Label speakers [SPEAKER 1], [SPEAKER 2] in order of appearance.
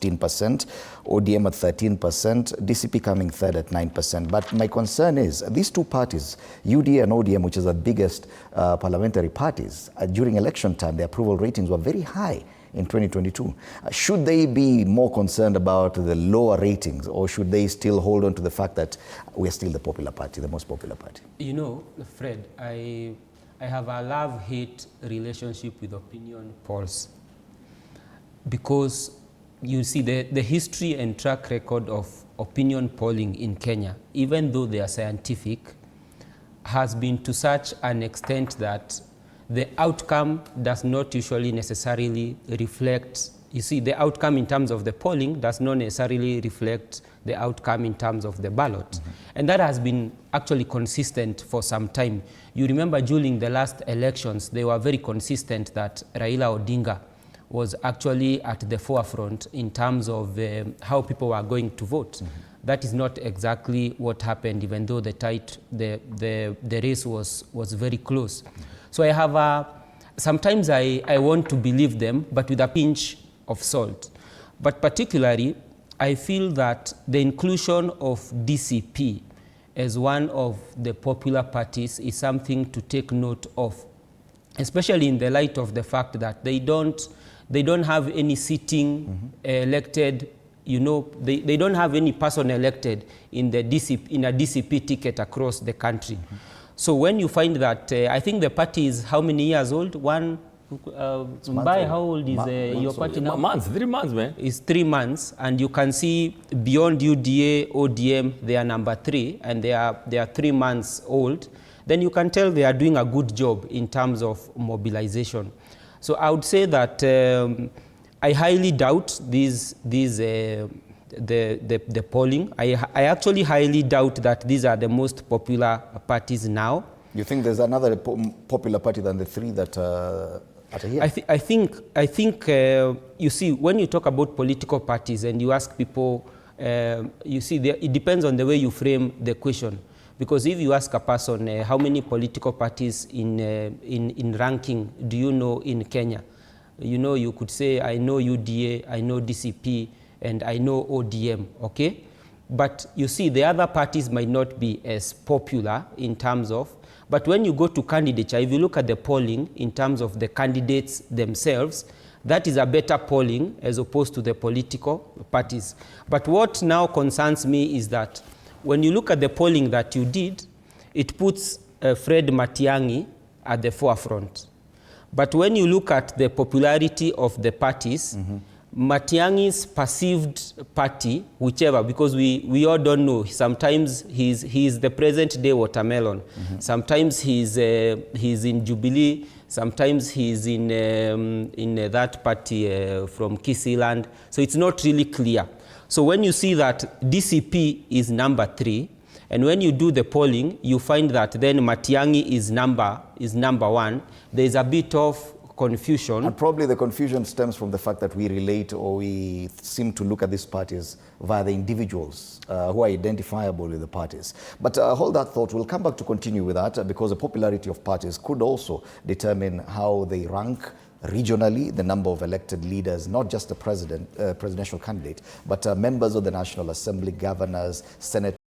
[SPEAKER 1] 15%, ODM at 13%, DCP coming third at 9%. But my concern is these two parties, UDA and ODM, which is the biggest parliamentary parties, during election time, the approval ratings were very high in 2022. Should they be more concerned about the lower ratings, or should they still hold on to the fact that we're still the popular party, the most popular party? You know,
[SPEAKER 2] Fred, I have a love-hate relationship with opinion polls, because you see the history and track record of opinion polling in Kenya, even though they are scientific, has been to such an extent that the outcome does not usually necessarily reflect, you see, the outcome in terms of the polling does not necessarily reflect the outcome in terms of the ballot. Mm-hmm. And that has been actually consistent for some time. You remember during the last elections, they were very consistent that Raila Odinga was actually at the forefront in terms of how people were going to vote. Mm-hmm. That is not exactly what happened, even though the race was very close. Mm-hmm. So I have sometimes I want to believe them, but with a pinch of salt. But particularly, I feel that the inclusion of DCP as one of the popular parties is something to take note of, especially in the light of the fact that they don't have any sitting elected, you know, they don't have any person elected in a DCP ticket across the country. So when you find that, I think the party is how many years old? Mungai, how old is your party now?
[SPEAKER 3] 3 months, man.
[SPEAKER 2] It's 3 months, and you can see beyond UDA, ODM, they are number 3, and they are 3 months old. Then you can tell they are doing a good job in terms of mobilization. So I would say that I highly doubt the polling. I actually highly doubt that these are the most popular parties now.
[SPEAKER 1] You think there's another popular party than the 3 that are here?
[SPEAKER 2] I think you see, when you talk about political parties and you ask people, you see, it depends on the way you frame the question. Because if you ask a person, how many political parties in ranking do you know in Kenya? You know, you could say, I know UDA, I know DCP, and I know ODM, okay? But you see, the other parties might not be as popular in terms of, but when you go to candidature, if you look at the polling in terms of the candidates themselves, that is a better polling as opposed to the political parties. But what now concerns me is that when you look at the polling that you did, it puts Fred Matiang'i at the forefront. But when you look at the popularity of the parties, Matiang'i's perceived party, whichever, because we all don't know, sometimes he's the present day watermelon, sometimes he's in Jubilee, sometimes he's in that party from Kisiland, so it's not really clear. So when you see that DCP is number 3, and when you do the polling, you find that then Matiang'i is number 1, there's a bit of confusion.
[SPEAKER 1] And probably the confusion stems from the fact that we relate, or we seem to look at these parties via the individuals who are identifiable with the parties. But hold that thought. We'll come back to continue with that, because the popularity of parties could also determine how they rank regionally, the number of elected leaders, not just the presidential candidate, but members of the National Assembly, governors, senators,